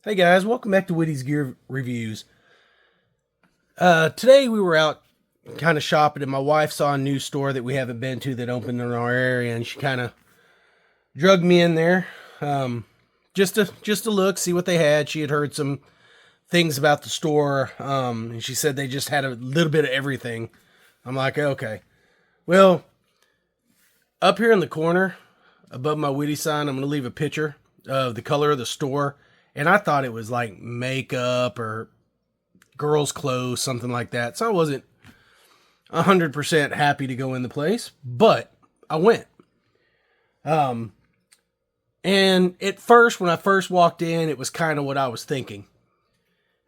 Hey guys, welcome back to Whitty's Gear Reviews. Today we were out kind of shopping and my wife saw a new store that we haven't been to that opened in our area, and she kind of drugged me in there just to look, see what they had. She had heard some things about the store, and she said they just had a little bit of everything. I'm like, okay. Well, up here in the corner above my Whitty sign, I'm going to leave a picture of the color of the store. And I thought it was like makeup or girls' clothes, something like that. So I wasn't 100% happy to go in the place, but I went. And at first, when I first walked in, it was kind of what I was thinking.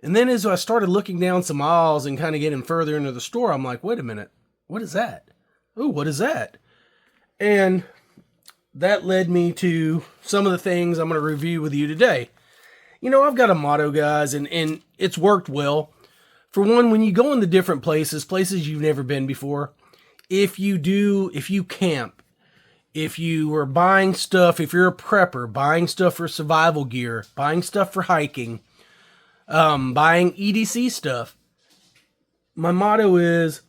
And then as I started looking down some aisles and kind of getting further into the store, I'm like, wait a minute, what is that? Oh, what is that? And that led me to some of the things I'm going to review with you today. You know, I've got a motto, guys, and it's worked well. For one, when you go in the different places you've never been before, if you camp, if you are buying stuff, if you're a prepper, buying stuff for survival gear, buying stuff for hiking, buying EDC stuff, my motto is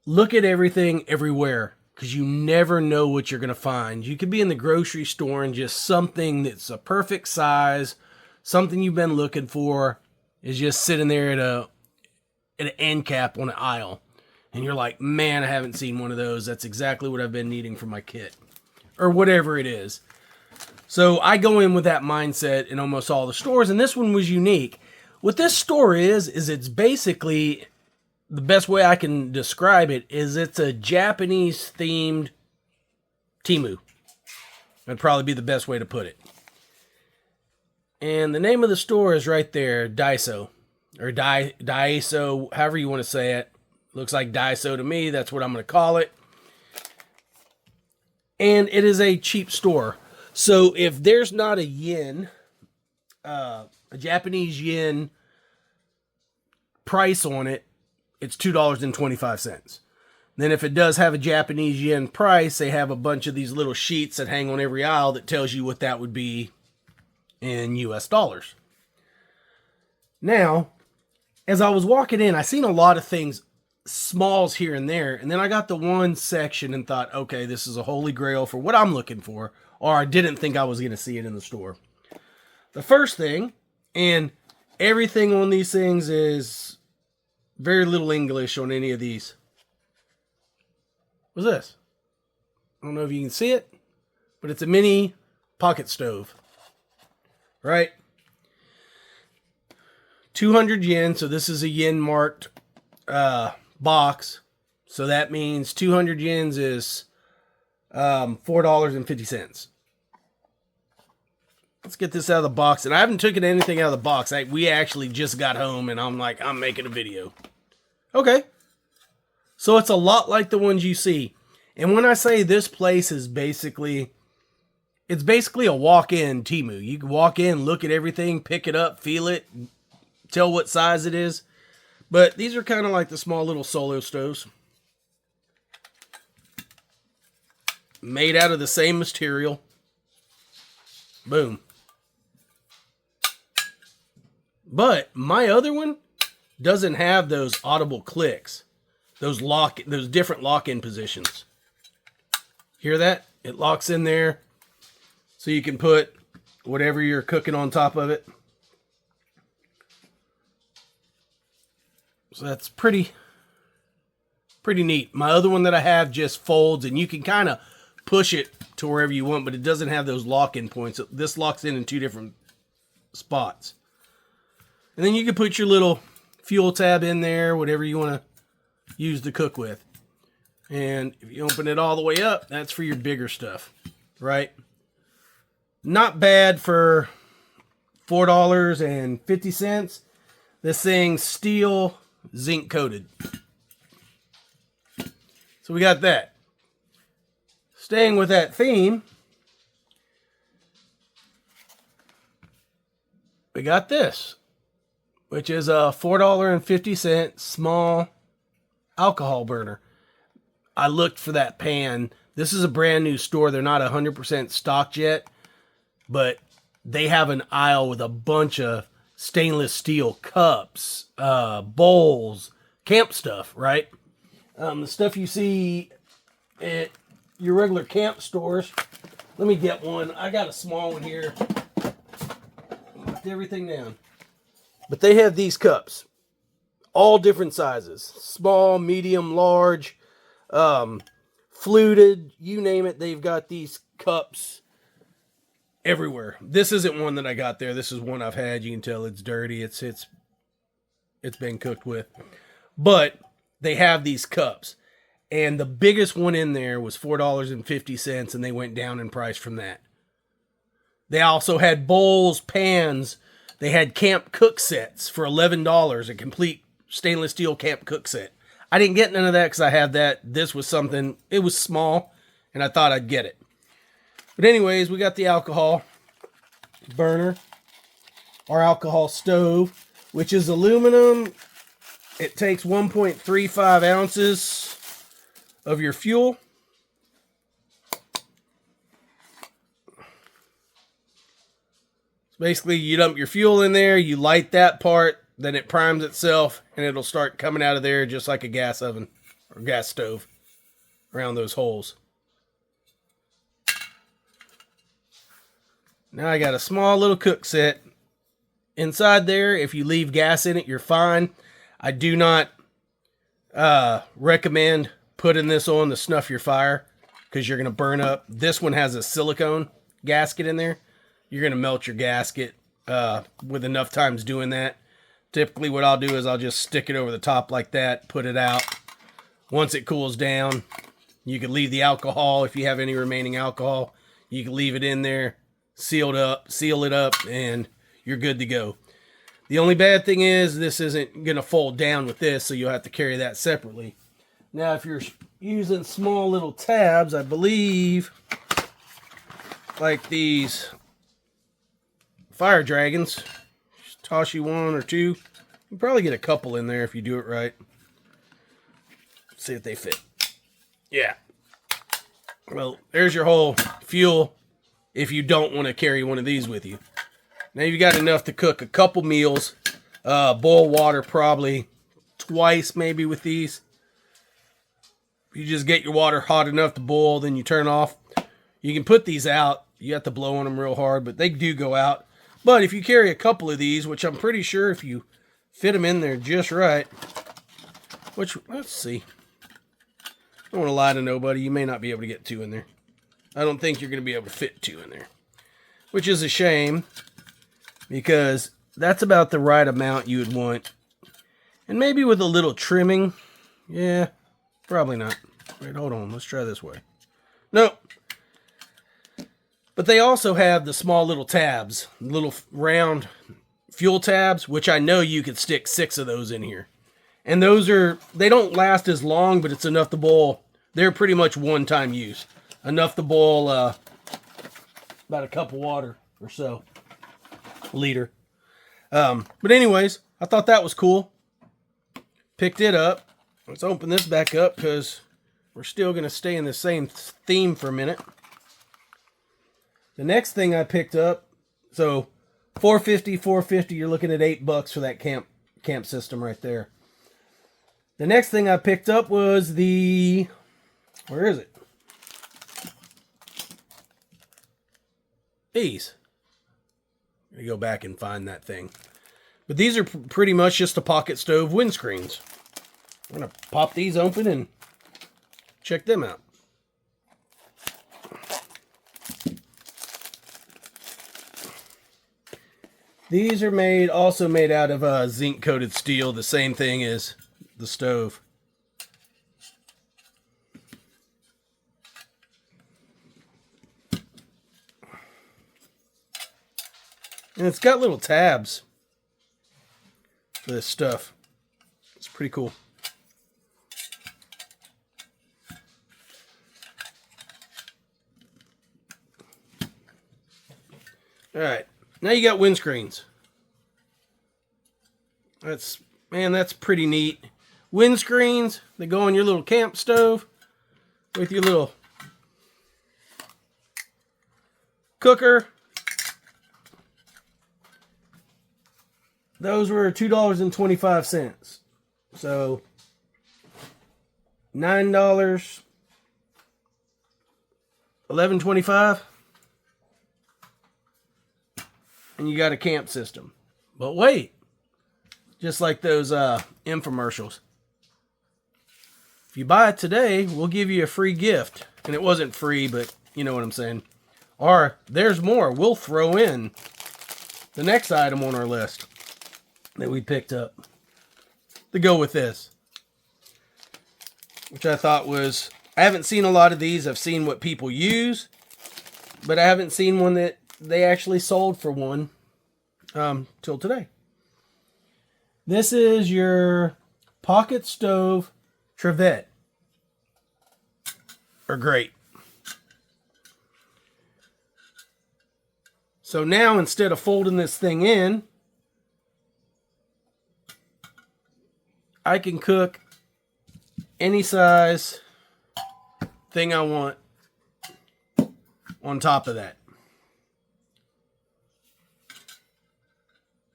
look at everything everywhere, because you never know what you're going to find. You could be in the grocery store and just something that's a perfect size, something you've been looking for is just sitting there at an end cap on an aisle. And you're like, man, I haven't seen one of those. That's exactly what I've been needing for my kit. Or whatever it is. So I go in with that mindset in almost all the stores. And this one was unique. What this store is it's basically, the best way I can describe it is it's a Japanese themed Temu. That'd probably be the best way to put it. And the name of the store is right there, Daiso. Or Daiso, however you want to say it. Looks like Daiso to me, that's what I'm going to call it. And it is a cheap store. So if there's not a yen, a Japanese yen price on it, it's $2.25. Then if it does have a Japanese yen price, they have a bunch of these little sheets that hang on every aisle that tells you what that would be in US dollars. Now, as I was walking in, I seen a lot of things, smalls here and there, and then I got the one section and thought, okay, this is a holy grail for what I'm looking for, or I didn't think I was going to see it in the store. The first thing, and everything on these things is very little English on any of these. What's this? I don't know if you can see it, but it's a mini pocket stove. Right? 200 yen, so this is a yen marked box. So that means 200 yens is $4.50. Let's get this out of the box. And I haven't taken anything out of the box. We actually just got home and I'm like, I'm making a video. Okay. So it's a lot like the ones you see. And when I say this place is basically, it's basically a walk-in Temu. You can walk in, look at everything, pick it up, feel it, tell what size it is. But these are kind of like the small little solo stoves. Made out of the same material. Boom. But my other one doesn't have those audible clicks. Those different lock-in positions. Hear that? It locks in there. So you can put whatever you're cooking on top of it. So that's pretty neat. My other one that I have just folds, and you can kind of push it to wherever you want, but it doesn't have those lock-in points. This locks in two different spots. And then you can put your little fuel tab in there, whatever you want to use to cook with. And if you open it all the way up, that's for your bigger stuff, right? Not bad for $4.50. This thing's steel, zinc coated. So we got that. Staying with that theme, we got this, which is a $4.50 small alcohol burner. I looked for that pan. This is a brand new store. They're not 100% stocked yet, but they have an aisle with a bunch of stainless steel cups, bowls, camp stuff, right? The stuff you see at your regular camp stores. Let me get one. I got a small one here. Put everything down. But they have these cups. All different sizes. Small, medium, large, fluted, you name it. They've got these cups everywhere. This isn't one that I got there. This is one I've had. You can tell it's dirty. It's been cooked with. But they have these cups. And the biggest one in there was $4.50, and they went down in price from that. They also had bowls, pans. They had camp cook sets for $11, a complete stainless steel camp cook set. I didn't get none of that because I had that. This was something, it was small, and I thought I'd get it. But anyways, we got the alcohol burner, our alcohol stove, which is aluminum. It takes 1.35 ounces of your fuel. So basically, you dump your fuel in there, you light that part, then it primes itself, and it'll start coming out of there just like a gas oven or gas stove around those holes. Now I got a small little cook set. Inside there, if you leave gas in it, you're fine. I do not recommend putting this on to snuff your fire because you're going to burn up. This one has a silicone gasket in there. You're going to melt your gasket with enough times doing that. Typically what I'll do is I'll just stick it over the top like that, put it out. Once it cools down, you can leave the alcohol. If you have any remaining alcohol, you can leave it in there, seal it up, and you're good to go. The only bad thing is this isn't going to fold down with this, so you'll have to carry that separately. Now, if you're using small little tabs, I believe, like these fire dragons, just toss you one or two. You can probably get a couple in there if you do it right. See if they fit. Yeah. Well, there's your whole fuel if you don't want to carry one of these with you. Now you've got enough to cook a couple meals. Boil water probably twice maybe with these. You just get your water hot enough to boil, then you turn off. You can put these out. You have to blow on them real hard, but they do go out. But if you carry a couple of these, which I'm pretty sure if you fit them in there just right, which, let's see. I don't want to lie to nobody. You may not be able to get two in there. I don't think you're going to be able to fit two in there, which is a shame because that's about the right amount you would want. And maybe with a little trimming, yeah. Probably not. Wait, hold on. Let's try this way. Nope. But they also have the small little tabs, little round fuel tabs, which I know you could stick 6 of those in here. And those they don't last as long, but it's enough to boil. They're pretty much one-time use. Enough to boil about a cup of water or so. Liter. But anyways, I thought that was cool. Picked it up. Let's open this back up because we're still going to stay in the same theme for a minute. The next thing I picked up, so $4.50, you're looking at $8 for that camp system right there. The next thing I picked up was the, where is it? These. I'm going to go back and find that thing. But these are pretty much just a pocket stove windscreens. I'm going to pop these open and check them out. These are also made out of zinc coated steel, the same thing as the stove. And it's got little tabs for this stuff. It's pretty cool. All right, now you got windscreens. That's pretty neat. Windscreens, they go on your little camp stove with your little cooker. those were $2.25. So $9, $11.25, and you got a camp system. But wait, just like those infomercials. If you buy it today, we'll give you a free gift. And it wasn't free, but you know what I'm saying. Or there's more. We'll throw in the next item on our list that we picked up to go with this. Which I thought was, I haven't seen a lot of these. I've seen what people use, but I haven't seen one that they actually sold for one till today. This is your pocket stove trove. Or grate. So now instead of folding this thing in, I can cook any size thing I want on top of that.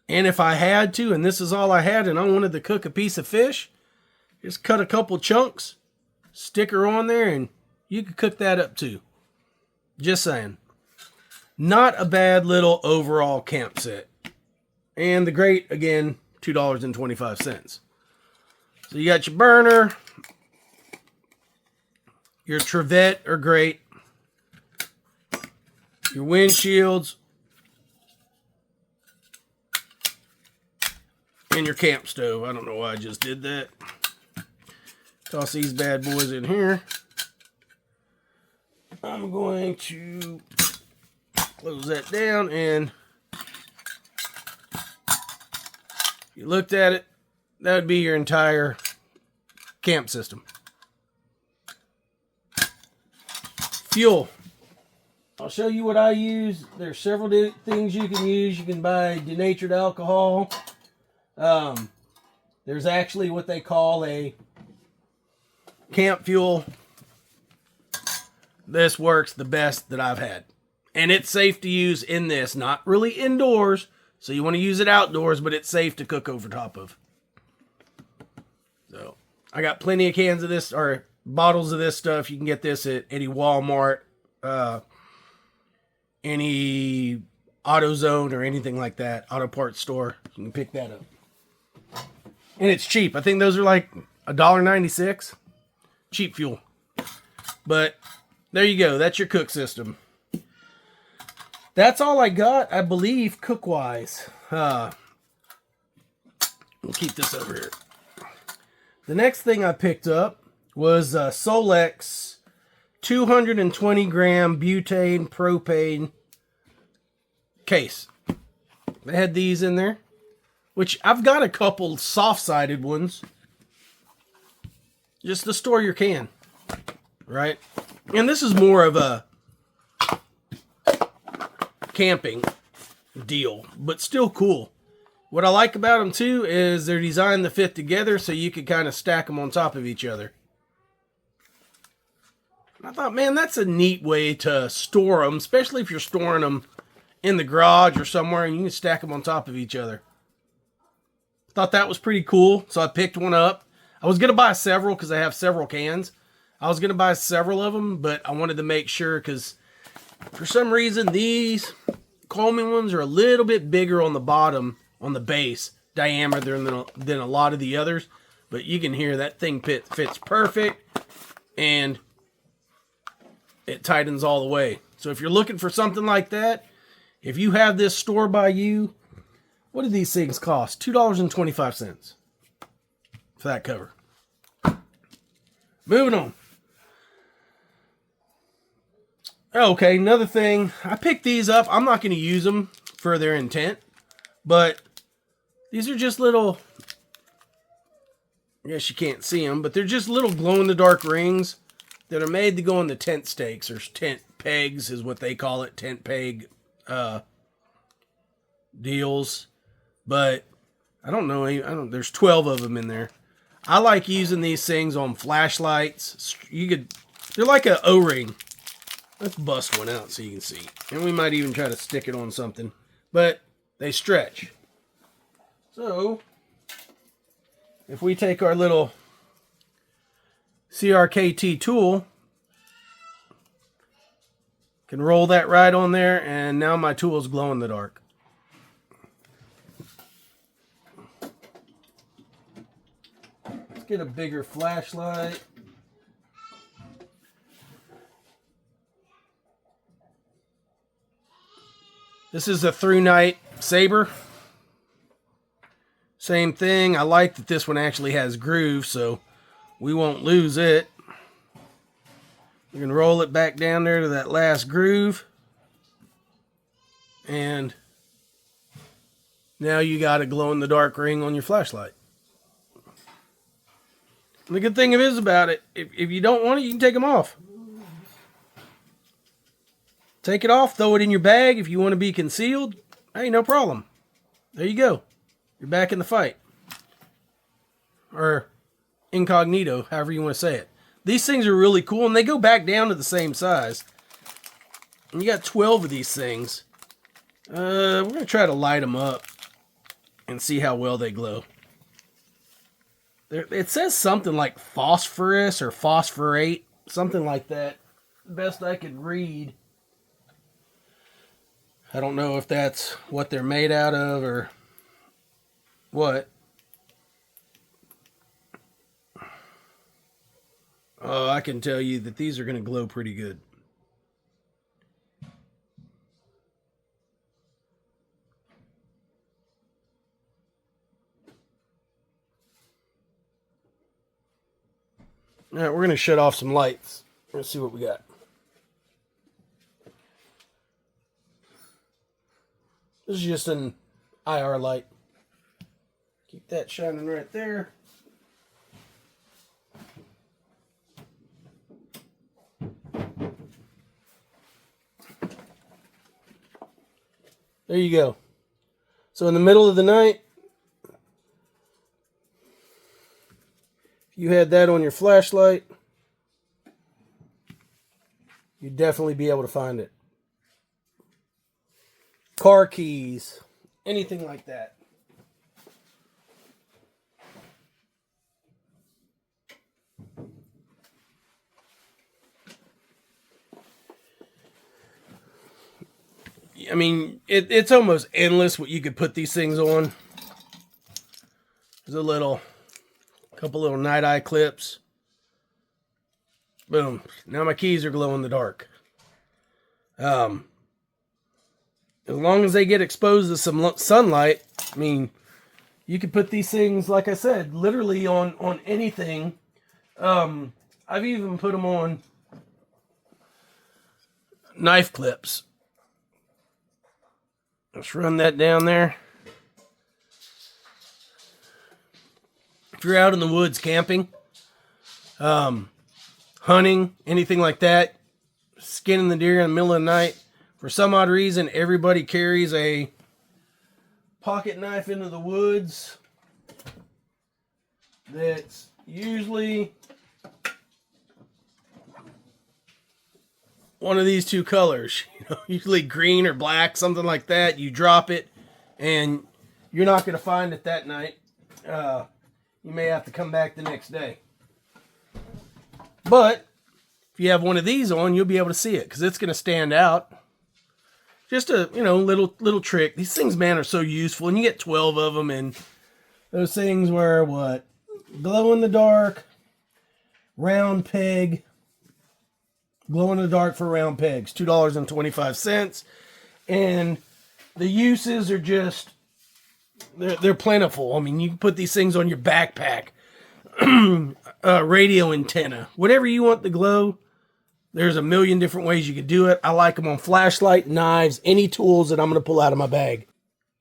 And if I had to, and this is all I had, and I wanted to cook a piece of fish, just cut a couple chunks, stick her on there, and you could cook that up too. Just saying. Not a bad little overall camp set. And the grate, again, $2.25. So you got your burner, your trove or grate, your windshields, and your camp stove. I don't know why I just did that. Toss these bad boys in here. I'm going to close that down, and you looked at it, that would be your entire camp system. Fuel. I'll show you what I use. There's several things you can use. You can buy denatured alcohol. There's actually what they call a camp fuel. This works the best that I've had. And it's safe to use in this. Not really indoors. So you want to use it outdoors, but it's safe to cook over top of. So I got plenty of cans of this, or bottles of this stuff. You can get this at any Walmart, any AutoZone or anything like that. Auto parts store. You can pick that up. And it's cheap. I think those are like $1.96. Cheap fuel. But there you go. That's your cook system. That's all I got, I believe, cook-wise. We'll keep this over here. The next thing I picked up was Solex 220 gram butane propane case. They had these in there, which I've got a couple soft-sided ones just to store your can, right? And this is more of a camping deal, but still cool. What I like about them too is they're designed to fit together so you can kind of stack them on top of each other. I thought, man, that's a neat way to store them, especially if you're storing them in the garage or somewhere and you can stack them on top of each other. Thought that was pretty cool, so I picked one up. I was going to buy several because I have several cans. I was going to buy several of them, but I wanted to make sure because for some reason these Coleman ones are a little bit bigger on the bottom, on the base diameter than a lot of the others. But you can hear that thing fits perfect and it tightens all the way. So if you're looking for something like that, if you have this store by you, what do these things cost? $2.25 for that cover. Moving on. Okay, another thing. I picked these up. I'm not going to use them for their intent, but these are just little, I guess you can't see them, but they're just little glow-in-the-dark rings that are made to go in the tent stakes, or tent pegs is what they call it, tent peg deals. But I don't know, there's 12 of them in there. I like using these things on flashlights. They're like an O-ring. Let's bust one out so you can see. And we might even try to stick it on something. But they stretch. So, if we take our little CRKT tool, can roll that right on there, and now my tool is glow in the dark. Let's get a bigger flashlight. This is a through night saber. Same thing. I like that this one actually has groove, so we won't lose it. You can roll it back down there to that last groove. And now you got a glow-in-the-dark ring on your flashlight. And the good thing is about it, if you don't want it, you can take them off. Take it off, throw it in your bag. If you want to be concealed, hey, no problem. There you go. You're back in the fight. Or incognito, however you want to say it. These things are really cool, and they go back down to the same size. And you got 12 of these things. We're going to try to light them up and see how well they glow. It says something like phosphorus or phosphorate, something like that. Best I could read. I don't know if that's what they're made out of or what. Oh, I can tell you that these are going to glow pretty good. All right, we're going to shut off some lights. Let's see what we got. This is just an IR light. Keep that shining right there. There you go. So in the middle of the night, if you had that on your flashlight, you'd definitely be able to find it. Car keys, anything like that. I mean, it's almost endless what you could put these things on. There's a couple little night eye clips. Boom. Now my keys are glow in the dark. As long as they get exposed to some sunlight, I mean, you could put these things, like I said, literally on anything. I've even put them on knife clips. Let's run that down there. If you're out in the woods camping, hunting, anything like that, skinning the deer in the middle of the night, for some odd reason, everybody carries a pocket knife into the woods that's usually one of these two colors, usually green or black, something like that. You drop it, and you're not going to find it that night. You may have to come back the next day. But if you have one of these on, you'll be able to see it because it's going to stand out. Just a little trick. These things, man, are so useful, and you get 12 of them, and those things were what? Glow in the dark, round peg. Glow in the dark for round pegs, $2.25. And the uses are just, they're plentiful. I mean, you can put these things on your backpack, radio antenna, whatever you want to glow. There's a million different ways you could do it. I like them on flashlight, knives, any tools that I'm going to pull out of my bag.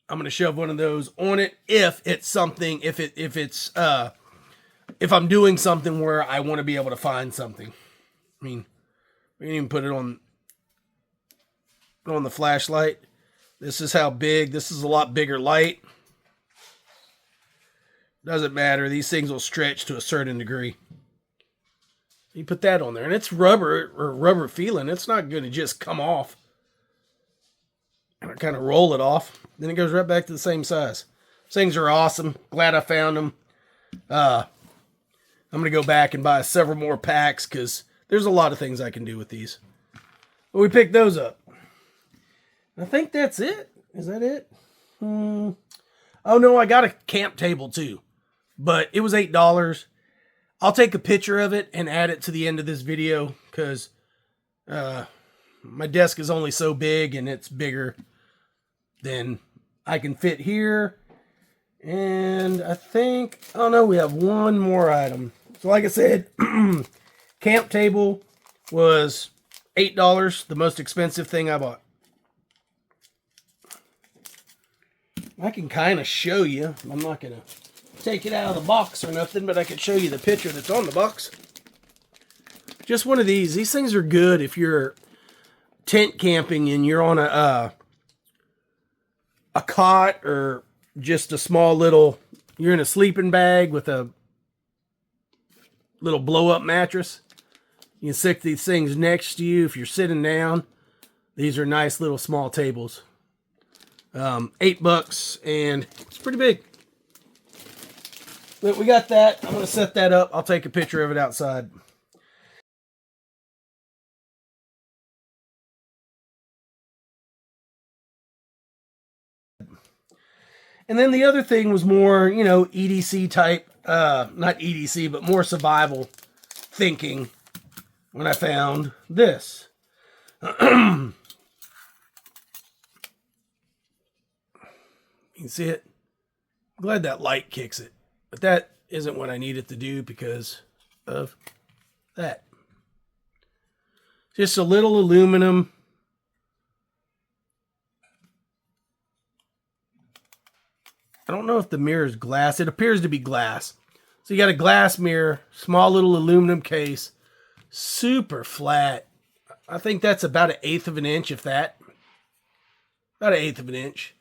I'm going to shove one of those on it if it's something, if I'm doing something where I want to be able to find something. I mean, we can even put it on the flashlight. This is how big. This is a lot bigger light. Doesn't matter. These things will stretch to a certain degree. You put that on there, and it's rubber or rubber feeling. It's not going to just come off. And I kind of roll it off. Then it goes right back to the same size. Things are awesome. Glad I found them. I'm going to go back and buy several more packs because there's a lot of things I can do with these. But we picked those up. I think that's it. Is that it? Oh, no, I got a camp table too. But it was $8. I'll take a picture of it and add it to the end of this video because my desk is only so big and it's bigger than I can fit here. And I think, oh no, we have one more item. So like I said, camp table was $8, the most expensive thing I bought. I can kind of show you. I'm not going to take it out of the box or nothing, but I can show you the picture that's on the box. Just one of these. These things are good if you're tent camping and you're on a cot or just a small little, you're in a sleeping bag with a little blow-up mattress. You can stick these things next to you if you're sitting down. These are nice little small tables. $8 and it's pretty big. But we got that. I'm going to set that up. I'll take a picture of it outside. And then the other thing was more, you know, EDC type, not EDC, but more survival thinking when I found this. You can see it. I'm glad that light kicks it. But that isn't what I need it to do because of that. Just a little aluminum. I don't know if the mirror is glass. It appears to be glass. So you got a glass mirror, small little aluminum case, super flat. I think that's about 1/8 of an inch, if that. About 1/8 of an inch.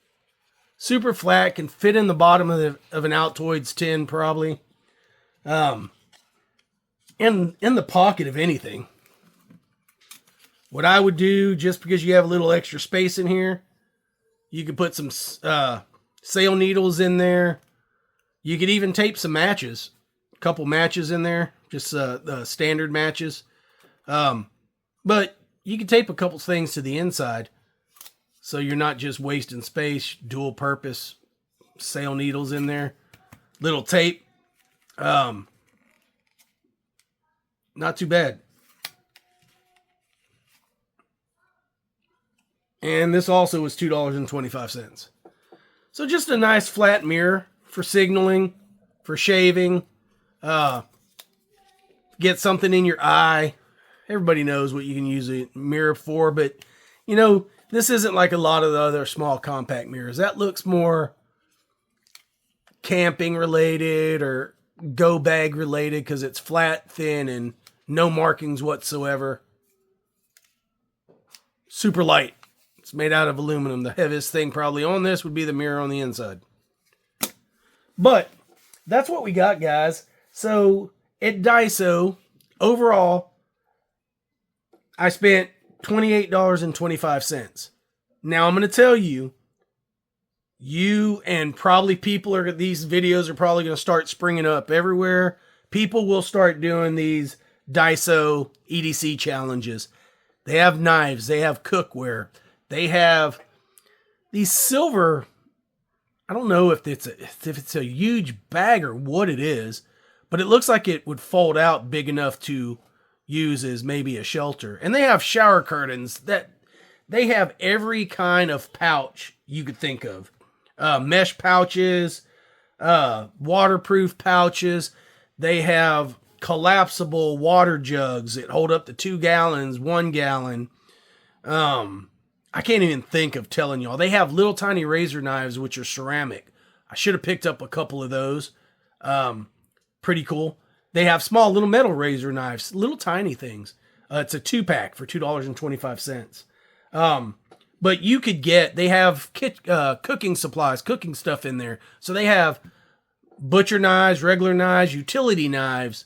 Super flat, can fit in the bottom of an Altoids tin probably. In the pocket of anything. What I would do, just because you have a little extra space in here, you could put some sail needles in there. You could even tape some matches. A couple matches in there. Just the standard matches. But you can tape a couple things to the inside. So you're not just wasting space. Dual purpose sail needles in there. Little tape. Not too bad. And this also was $2.25. So just a nice flat mirror for signaling, for shaving. Get something in your eye. Everybody knows what you can use a mirror for, but you know, this isn't like a lot of the other small compact mirrors. That looks more camping related or go bag related because it's flat, thin, and no markings whatsoever. Super light. It's made out of aluminum. The heaviest thing probably on this would be the mirror on the inside. But that's what we got, guys. So at Daiso, overall, I spent $28.25. Now I'm going to tell you, you and probably these videos are probably going to start springing up everywhere. People will start doing these Daiso EDC challenges. They have knives. They have cookware. They have these silver, I don't know if it's a huge bag or what it is, but it looks like it would fold out big enough to use as maybe a shelter. And they have shower curtains that they have every kind of pouch you could think of. Mesh pouches, waterproof pouches. They have collapsible water jugs that hold up to 2 gallons, 1 gallon. I can't even think of telling y'all. They have little tiny razor knives, which are ceramic. I should have picked up a couple of those. Pretty cool. They have small little metal razor knives, little tiny things. It's a 2-pack for $2.25. But you could they have cooking supplies, cooking stuff in there. So they have butcher knives, regular knives, utility knives.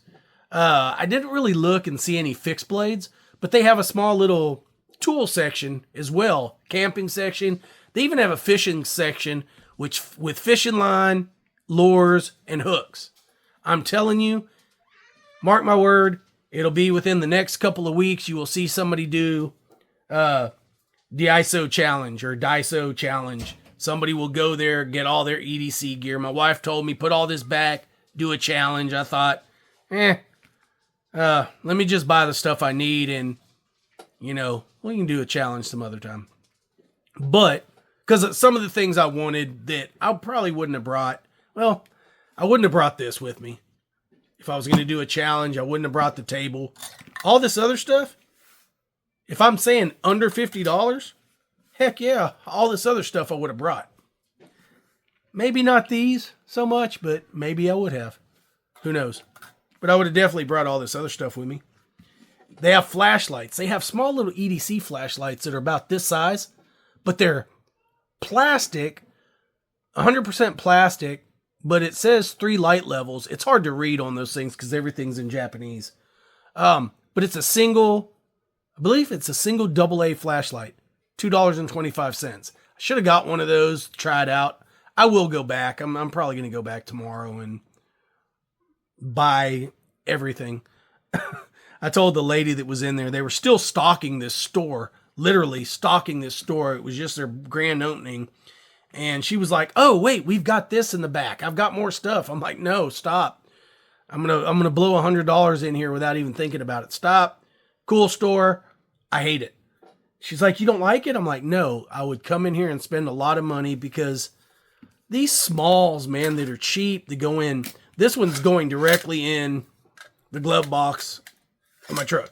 I didn't really look and see any fixed blades, but they have a small little tool section as well, camping section. They even have a fishing section which with fishing line, lures, and hooks. I'm telling you, mark my word, it'll be within the next couple of weeks. You will see somebody do Daiso challenge or Daiso challenge. Somebody will go there, get all their EDC gear. My wife told me, put all this back, do a challenge. I thought, let me just buy the stuff I need and, we can do a challenge some other time. But, because some of the things I wanted that I probably wouldn't have brought, I wouldn't have brought this with me. If I was going to do a challenge, I wouldn't have brought the table. All this other stuff, if I'm saying under $50, heck yeah, all this other stuff I would have brought. Maybe not these so much, but maybe I would have. Who knows? But I would have definitely brought all this other stuff with me. They have flashlights. They have small little EDC flashlights that are about this size, but they're plastic, 100% plastic, but it says 3 light levels. It's hard to read on those things because everything's in Japanese. But it's I believe it's a single AA flashlight, $2.25. I should have got one of those, try it out. I will go back. I'm probably going to go back tomorrow and buy everything. I told the lady that was in there, they were still stocking this store, literally stocking this store. It was just their grand opening. And she was like, oh, wait, we've got this in the back. I've got more stuff. I'm like, no, stop. I'm going to blow $100 in here without even thinking about it. Stop. Cool store. I hate it. She's like, you don't like it? I'm like, no, I would come in here and spend a lot of money because these smalls, man, that are cheap, they go in. This one's going directly in the glove box of my truck.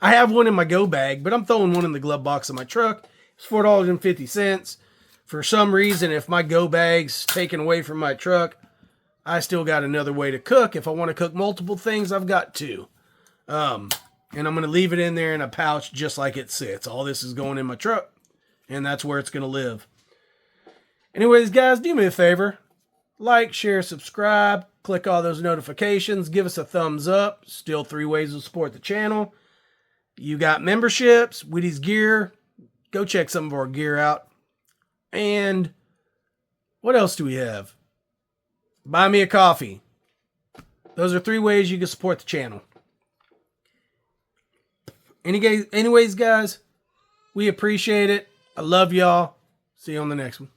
I have one in my go bag, but I'm throwing one in the glove box of my truck. It's $4.50. For some reason, if my go bag's taken away from my truck, I still got another way to cook. If I want to cook multiple things, I've got 2. And I'm going to leave it in there in a pouch just like it sits. All this is going in my truck, and that's where it's going to live. Anyways, guys, do me a favor. Like, share, subscribe. Click all those notifications. Give us a thumbs up. Still 3 ways to support the channel. You got memberships, Whitty's Gear. Go check some of our gear out. And what else do we have? Buy me a coffee. Those are 3 ways you can support the channel. Anyways, guys, we appreciate it. I love y'all. See you on the next one.